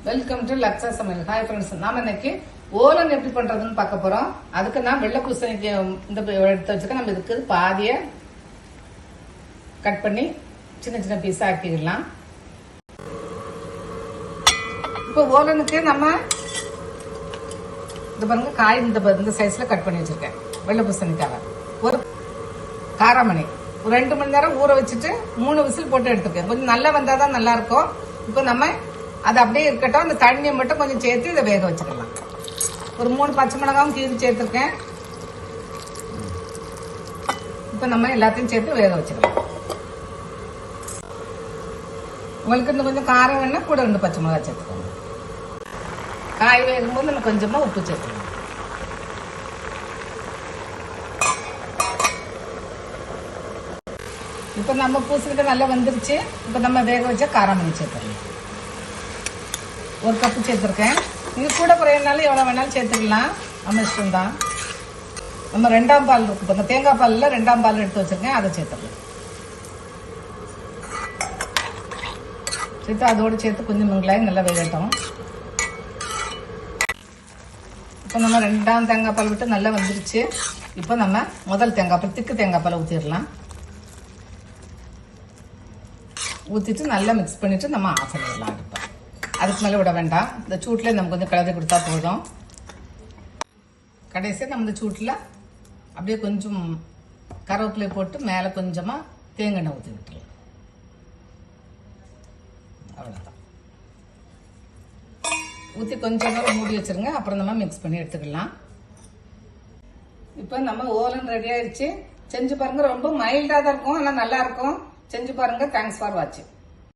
Welcome to லக்ஸா சமையல். Hi friends, நாம இன்னைக்கு ஓலன் எப்படி பண்றதுன்னு பார்க்க போறோம். அதுக்கு நான் வெள்ளை பூசணிக்கு இந்த எடுத்து வச்சுக்க நம்ம இதுக்கு பாதிய கட் பண்ணி சின்ன சின்ன பீஸா ஆக்கிடலாம். இப்போ ஓலனுக்கு நம்ம இது பாருங்க, காய் இந்த சைஸ்ல கட் பண்ணி வச்சிருக்கேன். வெள்ளை பூசணிக்காக ஒரு காராமணி ஒரு 2 மணி நேரம் ஊற வச்சுட்டு 3 விசில் போட்டு எடுத்துருக்கேன். கொஞ்சம் நல்லா வந்தாதான் நல்லா இருக்கும். இப்போ நம்ம அது அப்படியே இருக்கட்டும். அந்த தண்ணியை மட்டும் கொஞ்சம் சேர்த்து இதை வேக வச்சுக்கலாம். ஒரு 3 பச்சை மிளகாவும் கீரி சேர்த்துருக்கேன். இப்போ நம்ம எல்லாத்தையும் சேர்த்து வேக வச்சுக்கலாம். உங்களுக்கு இன்னும் கொஞ்சம் காரம் வேணா கூட 2 பச்சை மிளகாய் சேர்த்துக்கோங்க. காய் வேகும்போது நம்ம கொஞ்சமா உப்பு சேர்த்துக்கலாம். இப்போ நம்ம பூசணிக்காய் நல்லா வந்துருச்சு. இப்போ நம்ம வேக வச்ச காராமணி சேர்த்துக்கலாம். 1 கப்பு சேர்த்துருக்கேன். நீங்க கூட குறையினாலும் எவ்வளவு வேணாலும் சேர்த்துக்கலாம், நம்ம இஷ்டம் தான். நம்ம 2ஆம் பால் இருக்கு, இப்போ தேங்காய் பால்ல 2ஆம் பால் எடுத்து வச்சிருக்கேன், அதை சேர்த்துக்கலாம். சேர்த்து அதோடு சேர்த்து கொஞ்சம் மிங்களாய் நல்லா வேகட்டும். இப்போ நம்ம 2ஆம் தேங்காய் பால் விட்டு நல்லா வந்துருச்சு. இப்போ நம்ம முதல் தேங்காய் பால், திக்கு தேங்காய் பால் ஊற்றிடலாம். ஊற்றிட்டு நல்லா மிக்ஸ் பண்ணிட்டு நம்ம ஆஃப் பண்ணிடலாம் அடுப்பை. அதுக்கு மேலே விட வேண்டாம். இந்த சூட்டில் நம்ம கொஞ்சம் கிளறி கொடுத்தா போதும். கடைசியாக நம்ம இந்த சூட்டில் அப்படியே கொஞ்சம் கருவேப்பிலை போட்டு மேலே கொஞ்சமாக தேங்காய் எண்ணெய் ஊற்றி விட்டுருலாம். அவ்வளோதான். ஊற்றி கொஞ்சம் நேரம் மூடி வச்சிருங்க. அப்புறம் நம்ம மிக்ஸ் பண்ணி எடுத்துக்கலாம். இப்போ நம்ம ஓலன் ரெடி ஆயிடுச்சு. செஞ்சு பாருங்க. ரொம்ப மைல்டாக தான் இருக்கும், ஆனால் நல்லா இருக்கும். செஞ்சு பாருங்க. தேங்க்ஸ் ஃபார் வாட்சிங்.